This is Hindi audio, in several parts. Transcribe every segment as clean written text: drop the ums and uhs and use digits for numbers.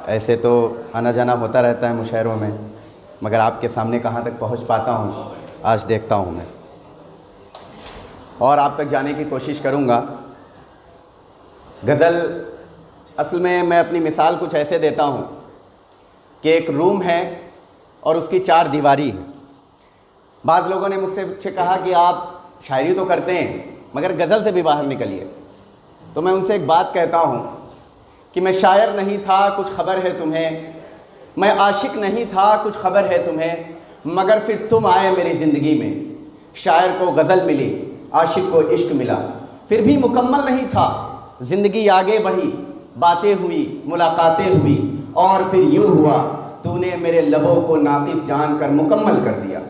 ऐसे तो आना जाना होता रहता है मुशायरों में, मगर आपके सामने कहाँ तक पहुँच पाता हूँ आज देखता हूँ मैं, और आप तक जाने की कोशिश करूँगा। गज़ल असल में मैं अपनी मिसाल कुछ ऐसे देता हूँ कि एक रूम है और उसकी 4 दीवारी है। बाद लोगों ने मुझसे कहा कि आप शायरी तो करते हैं मगर गज़ल से भी बाहर निकलिए, तो मैं उनसे एक बात कहता हूँ कि मैं शायर नहीं था कुछ खबर है तुम्हें, मैं आशिक नहीं था कुछ खबर है तुम्हें, मगर फिर तुम आए मेरी ज़िंदगी में। शायर को गज़ल मिली, आशिक को इश्क मिला, फिर भी मुकम्मल नहीं था, ज़िंदगी आगे बढ़ी, बातें हुई, मुलाकातें हुई, और फिर यूँ हुआ तूने मेरे लबों को नाक़िस जानकर मुकम्मल कर दिया।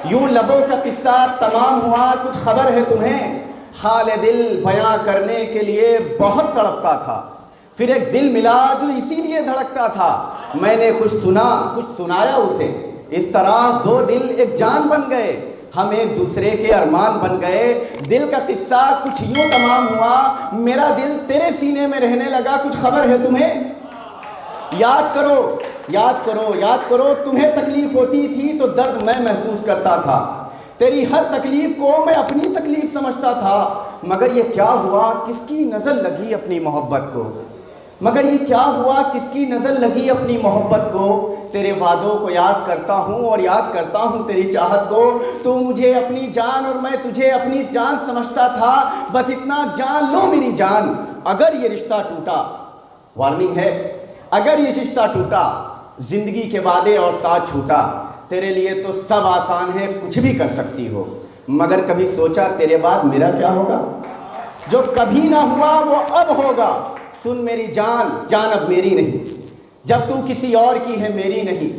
यूँ लबों का किस्सा तमाम हुआ, कुछ खबर है तुम्हें, हाल दिल बयां करने के लिए बहुत तड़पता था, फिर एक दिल मिला जो इसीलिए धड़कता था, मैंने कुछ सुना कुछ सुनाया उसे, इस तरह 2 दिल एक जान बन गए, हम एक दूसरे के अरमान बन गए। दिल का किस्सा कुछ यूँ तमाम हुआ, मेरा दिल तेरे सीने में रहने लगा, कुछ खबर है तुम्हें। याद करो याद करो याद करो, तुम्हें तकलीफ़ होती थी तो दर्द मैं महसूस करता था, तेरी हर तकलीफ़ को मैं अपनी तकलीफ़ समझता था, मगर ये क्या हुआ किसकी नज़र लगी अपनी मोहब्बत को, मगर ये क्या हुआ किसकी नज़र लगी अपनी मोहब्बत को। तेरे वादों को याद करता हूँ और याद करता हूँ तेरी चाहत को, तू मुझे अपनी जान और मैं तुझे अपनी जान समझता था, बस इतना जान लो मेरी जान, अगर ये रिश्ता टूटा, वार्निंग है, अगर ये रिश्ता टूटा, ज़िंदगी के वादे और साथ छूटा, तेरे लिए तो सब आसान है, कुछ भी कर सकती हो, मगर कभी सोचा तेरे बाद मेरा क्या होगा। जो कभी ना हुआ वो अब होगा, सुन मेरी जान, जान अब मेरी नहीं, जब तू किसी और की है मेरी नहीं,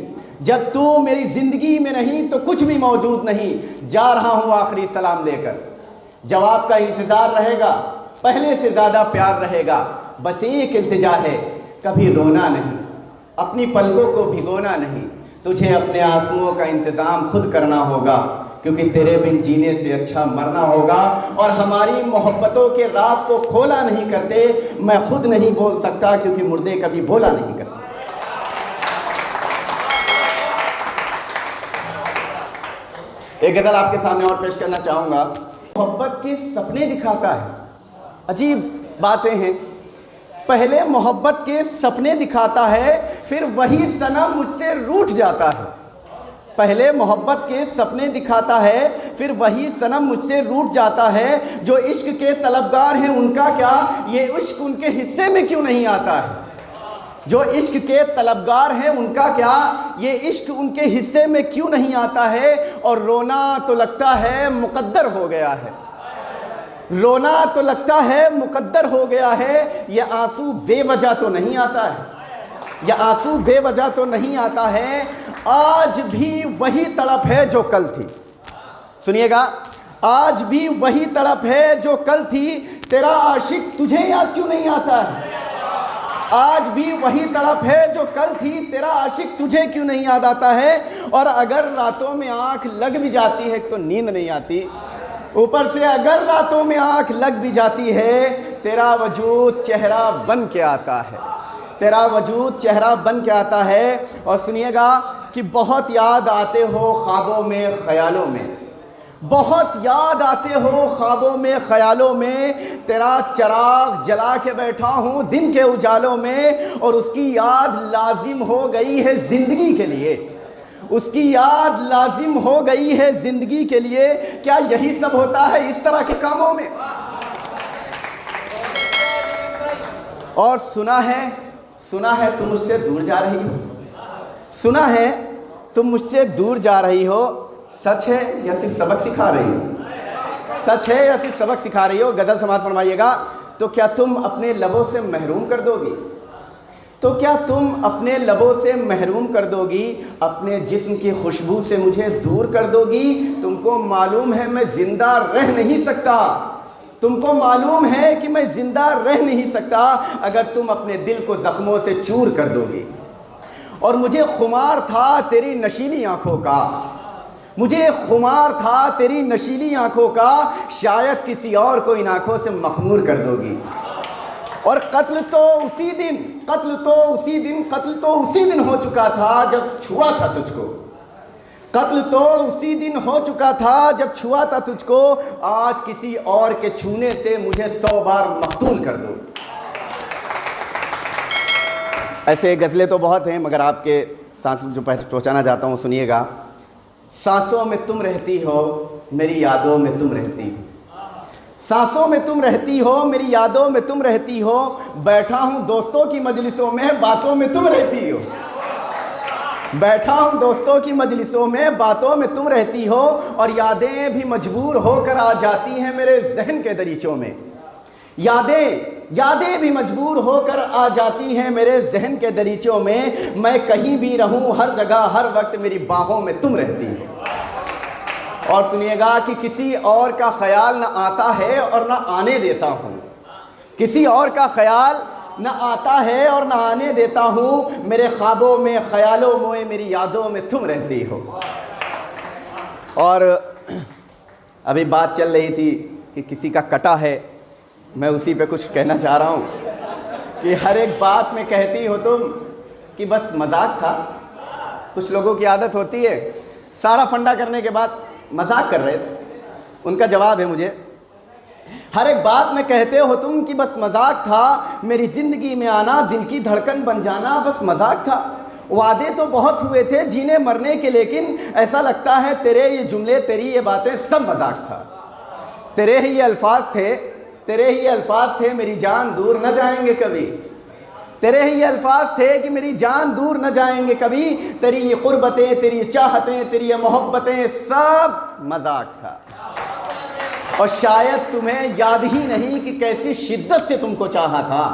जब तू मेरी ज़िंदगी में नहीं तो कुछ भी मौजूद नहीं। जा रहा हूँ आखिरी सलाम लेकर, जवाब का इंतज़ार रहेगा, पहले से ज़्यादा प्यार रहेगा, बस एक इल्तिजा है, कभी रोना नहीं, अपनी पलकों को भिगोना नहीं, तुझे अपने आंसुओं का इंतज़ाम खुद करना होगा, क्योंकि तेरे बिन जीने से अच्छा मरना होगा। और हमारी मोहब्बतों के राज को खोला नहीं करते, मैं खुद नहीं बोल सकता क्योंकि मुर्दे कभी बोला नहीं करते। एक गज़ल आपके सामने और पेश करना चाहूँगा। मोहब्बत के सपने दिखाता है, अजीब बातें हैं, पहले मोहब्बत के सपने दिखाता है, फिर वही सनम मुझसे रूठ जाता है। पहले मोहब्बत के सपने दिखाता है, फिर वही सनम मुझसे रूठ जाता है, जो इश्क के तलबगार हैं उनका क्या, ये इश्क उनके हिस्से में क्यों नहीं आता है। जो इश्क के तलबगार हैं उनका क्या, ये इश्क उनके हिस्से में क्यों नहीं आता है। और रोना तो लगता है मुकद्दर हो गया है, रोना तो लगता है मुकद्दर हो गया है, ये आंसू बेवजह तो नहीं आता है, ये आंसू बेवजह तो नहीं आता है। आज भी वही तड़प है जो कल थी, सुनिएगा, आज भी वही तड़प है जो कल थी, तेरा आशिक तुझे याद क्यों नहीं आता है। आज भी वही तड़प है जो कल थी, तेरा आशिक तुझे क्यों नहीं याद आता है। और अगर रातों में आंख लग भी जाती है तो नींद नहीं आती, ऊपर से अगर रातों में आंख लग भी जाती है, तेरा वजूद चेहरा बन के आता है, तेरा वजूद चेहरा बन के आता है। और सुनिएगा कि बहुत याद आते हो ख्वाबों में ख्यालों में, बहुत याद आते हो ख्वाबों में ख्यालों में, तेरा चिराग जला के बैठा हूँ दिन के उजालों में, और उसकी याद लाजिम हो गई है ज़िंदगी के लिए, उसकी याद लाजिम हो गई है ज़िंदगी के लिए। क्या यही सब होता है इस तरह के कामों में। और सुना है तुम मुझसे दूर जा रही हो, सुना है तुम मुझसे दूर जा रही हो, सच है या सिर्फ सबक सिखा रही हो, सच है या सिर्फ सबक सिखा रही हो। गज़ल समाअत फरमाइएगा। तो क्या तुम अपने लबों से महरूम कर दोगी, तो क्या तुम अपने लबों से महरूम कर दोगी, अपने जिस्म की खुशबू से मुझे दूर कर दोगी। तुमको मालूम है मैं ज़िंदा रह नहीं सकता, तुमको मालूम है कि मैं ज़िंदा रह नहीं सकता अगर तुम अपने दिल को ज़ख्मों से चूर कर दोगी। और मुझे खुमार था तेरी नशीली आँखों का, मुझे खुमार था तेरी नशीली आँखों का, शायद किसी और को इन आँखों से मखमूर कर दोगी। और कत्ल तो उसी दिन हो चुका था जब छुआ था तुझको। कत्ल तो उसी दिन हो चुका था जब छुआ था तुझको। आज किसी और के छूने से मुझे 100 बार मकतूल कर दो। ऐसे गज़लें तो बहुत हैं, मगर आपके सांस जो पहुँचाना चाहता हूँ सुनिएगा। सांसों में तुम रहती हो, मेरी यादों में तुम रहती हो। सांसों में तुम रहती हो, मेरी यादों में तुम रहती हो। बैठा हूँ दोस्तों की मजलिसों में, बातों में तुम रहती हो। बैठा हूँ दोस्तों की मजलिसों में, बातों में तुम रहती हो। और यादें भी मजबूर होकर आ जाती हैं मेरे जहन के दरीचों में। यादें भी मजबूर होकर आ जाती हैं मेरे जहन के दरीचों में। मैं कहीं भी रहूं, हर जगह हर वक्त मेरी बाहों में तुम रहती हो। और सुनिएगा कि किसी और का ख्याल न आता है और न आने देता हूँ। किसी और का ख्याल न आता है और न आने देता हूँ। मेरे ख्वाबों में, ख्यालों में, मेरी यादों में तुम रहती हो। और अभी बात चल रही थी कि किसी का कटा है, मैं उसी पे कुछ कहना चाह रहा हूँ कि हर एक बात में कहती हो तुम कि बस मजाक था। कुछ लोगों की आदत होती है, सारा फंडा करने के बाद मजाक कर रहे थे। उनका जवाब है मुझे, हर एक बात में कहते हो तुम कि बस मजाक था। मेरी ज़िंदगी में आना, दिल की धड़कन बन जाना, बस मजाक था। वादे तो बहुत हुए थे जीने मरने के, लेकिन ऐसा लगता है तेरे ये जुमले, तेरी ये बातें सब मजाक था। तेरे ही ये अल्फाज थे मेरी जान दूर न जाएंगे कभी। तेरे ही ये अल्फाज थे कि मेरी जान दूर न जाएंगे कभी। तेरी ये कुर्बतें, तेरी ये चाहतें, तेरी ये मोहब्बतें सब मजाक था। और शायद तुम्हें याद ही नहीं कि कैसी शिद्दत से तुमको चाहा था।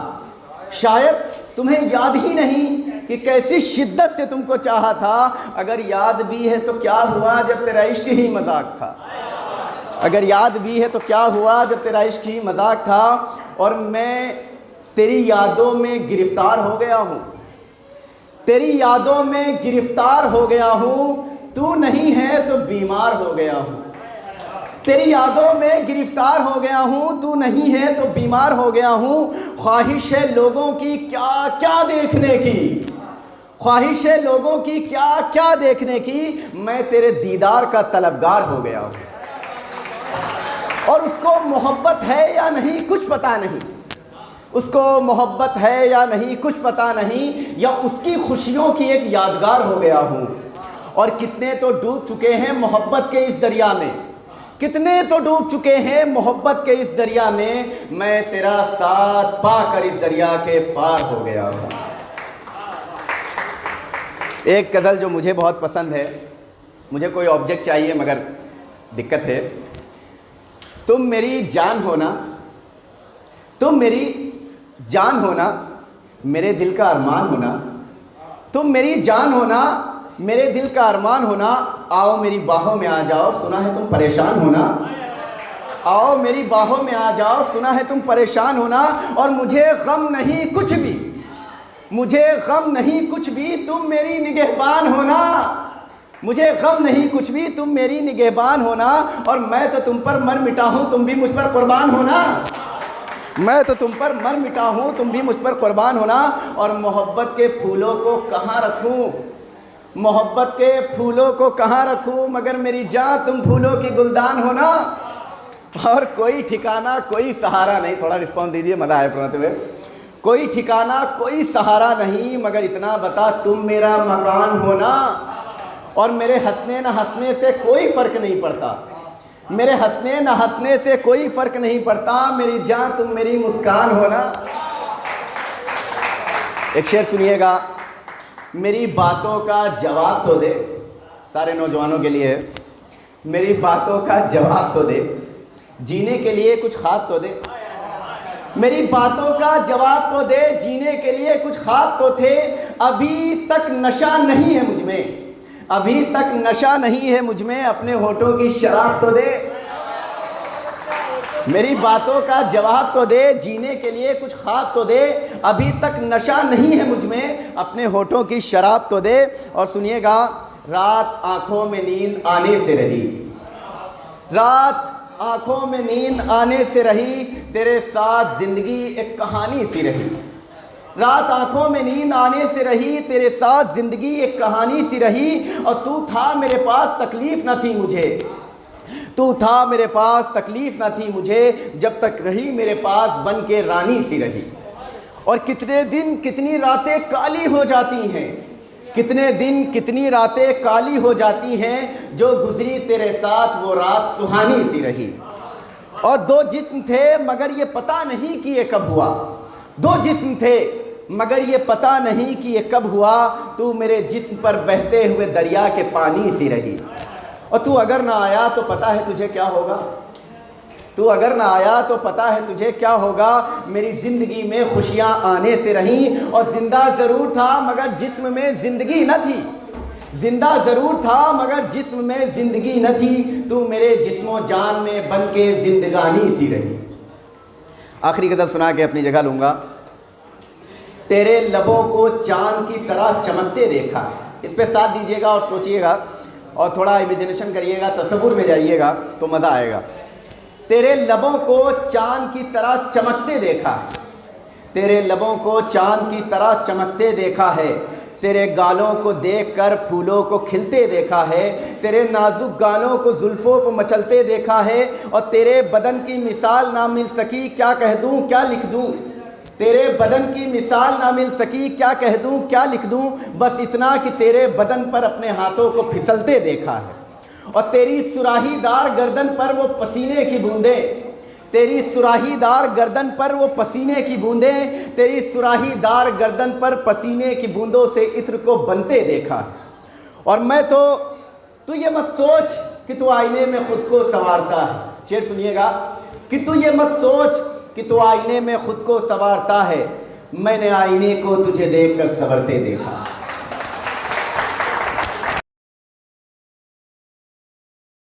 शायद तुम्हें याद ही नहीं कि कैसी शिद्दत से तुमको चाहा था। अगर याद भी है तो क्या हुआ जब तेरा इश्क ही मजाक था। अगर याद भी है तो क्या हुआ जब तेरा इश्क ही मजाक था। और मैं तेरी यादों में गिरफ्तार हो गया हूँ। तेरी यादों में गिरफ्तार हो गया हूँ। तू नहीं है तो बीमार हो गया हूँ। तेरी यादों में गिरफ्तार हो गया हूँ। तू नहीं है तो बीमार हो गया हूँ। ख्वाहिश है लोगों की क्या क्या देखने की। ख्वाहिश है लोगों की क्या क्या देखने की। मैं तेरे दीदार का तलबगार हो गया हूँ। और उसको मोहब्बत है या नहीं कुछ पता नहीं। उसको मोहब्बत है या नहीं कुछ पता नहीं। या उसकी खुशियों की एक यादगार हो गया हूँ। और कितने तो डूब चुके हैं मोहब्बत के इस दरिया में। कितने तो डूब चुके हैं मोहब्बत के इस दरिया में। मैं तेरा साथ पाकर इस दरिया के पार हो गया हूँ। एक गज़ल जो मुझे बहुत पसंद है, मुझे कोई ऑब्जेक्ट चाहिए मगर दिक्कत है। तुम मेरी जान होना, तुम मेरी जान होना, मेरे दिल का अरमान होना। तुम मेरी जान होना, मेरे दिल का अरमान होना। आओ मेरी बाहों में आ जाओ, सुना है तुम परेशान होना। आओ मेरी बाहों में आ जाओ, सुना है तुम परेशान होना। और मुझे गम नहीं कुछ भी, मुझे गम नहीं कुछ भी, तुम मेरी निगहबान होना। मुझे गम नहीं कुछ भी, तुम मेरी निगहबान होना। और मैं तो तुम पर मर मिटा हूँ, तुम भी मुझ पर कुर्बान होना। मैं तो तुम पर मर मिटा हूँ, तुम भी मुझ पर कुर्बान होना। और मोहब्बत के फूलों को कहाँ रखूँ, मोहब्बत के फूलों को कहाँ रखूँ, मगर मेरी जान तुम फूलों की गुलदान होना। और कोई ठिकाना कोई सहारा नहीं। थोड़ा रिस्पॉन्स दीजिए, मज़ा आया पढ़ाते हुए। कोई ठिकाना कोई सहारा नहीं, मगर इतना बता तुम मेरा मकान होना। और मेरे हंसने न हंसने से कोई फ़र्क नहीं पड़ता। मेरे हंसने न हंसने से कोई फ़र्क नहीं पड़ता। मेरी जान तुम मेरी मुस्कान होना। एक शेर सुनिएगा, मेरी बातों का जवाब तो दे। सारे नौजवानों के लिए, मेरी बातों का जवाब तो दे, जीने के लिए कुछ ख्वाब तो दे। मेरी बातों का जवाब तो दे, जीने के लिए कुछ ख्वाब तो थे। अभी तक नशा नहीं है मुझ में, अभी तक नशा नहीं है मुझ में, अपने होठों की शराब तो दे। मेरी बातों का जवाब तो दे, जीने के लिए कुछ ख्वाब तो दे। अभी तक नशा नहीं है मुझ में, अपने होठों की शराब तो दे। और सुनिएगा, रात आंखों में नींद आने से रही, रात आंखों में नींद आने से रही। तेरे साथ जिंदगी एक कहानी सी रही। रात आंखों में नींद आने से रही, तेरे साथ जिंदगी एक कहानी सी रही। और तू था मेरे पास, तकलीफ न थी मुझे, तू था मेरे पास, तकलीफ न थी मुझे, जब तक रही मेरे पास बन के रानी सी रही। और कितने दिन कितनी रातें काली हो जाती हैं, कितने दिन कितनी रातें काली हो जाती हैं, जो गुजरी तेरे साथ वो रात सुहानी सी रही। और दो जिस्म थे मगर ये पता नहीं कि ये कब हुआ, दो जिस्म थे मगर ये पता नहीं कि ये कब हुआ। तू मेरे जिस्म पर बहते हुए दरिया के पानी सी रही। और तू अगर ना आया तो पता है तुझे क्या होगा, तू अगर ना आया तो पता है तुझे क्या होगा। मेरी ज़िंदगी में खुशियाँ आने से रहीं, और ज़िंदा ज़रूर था मगर जिस्म में ज़िंदगी न थी, जिंदा ज़रूर था मगर जिस्म में ज़िंदगी न थी। तू मेरे जिस्मो जान में बन के जिंदगानी सी रही। आखिरी गज़ल सुना के अपनी जगह लूँगा। तेरे लबों को चांद की तरह चमकते देखा है, इस पे साथ दीजिएगा और सोचिएगा और थोड़ा इमेजिनेशन करिएगा, तसव्वुर में जाइएगा तो मज़ा आएगा। तेरे लबों को चांद की तरह चमकते देखा है, तेरे लबों को चांद की तरह चमकते देखा है। तेरे गालों को देखकर फूलों को खिलते देखा है, तेरे नाजुक गालों को जुल्फ़ों पर मचलते देखा है। और तेरे बदन की मिसाल ना मिल सकी, क्या कह दूँ क्या लिख दूँ, तेरे बदन की मिसाल ना मिल सकी, क्या कह दूँ क्या लिख दूँ। बस इतना कि तेरे बदन पर अपने हाथों को फिसलते देखा है। और तेरी सुराहीदार गर्दन पर वो पसीने की बूंदें, तेरी सुराहीदार गर्दन पर वो पसीने की बूंदें, तेरी सुराहीदार गर्दन पर पसीने की बूंदों से इत्र को बनते देखा है। और मैं तो, तू ये मत सोच कि तू आईने में खुद को संवारता है, शेर सुनिएगा, कि तू ये मत सोच कि तू आईने में खुद को संवारता है, मैंने आईने को तुझे देखकर संवरते देखा।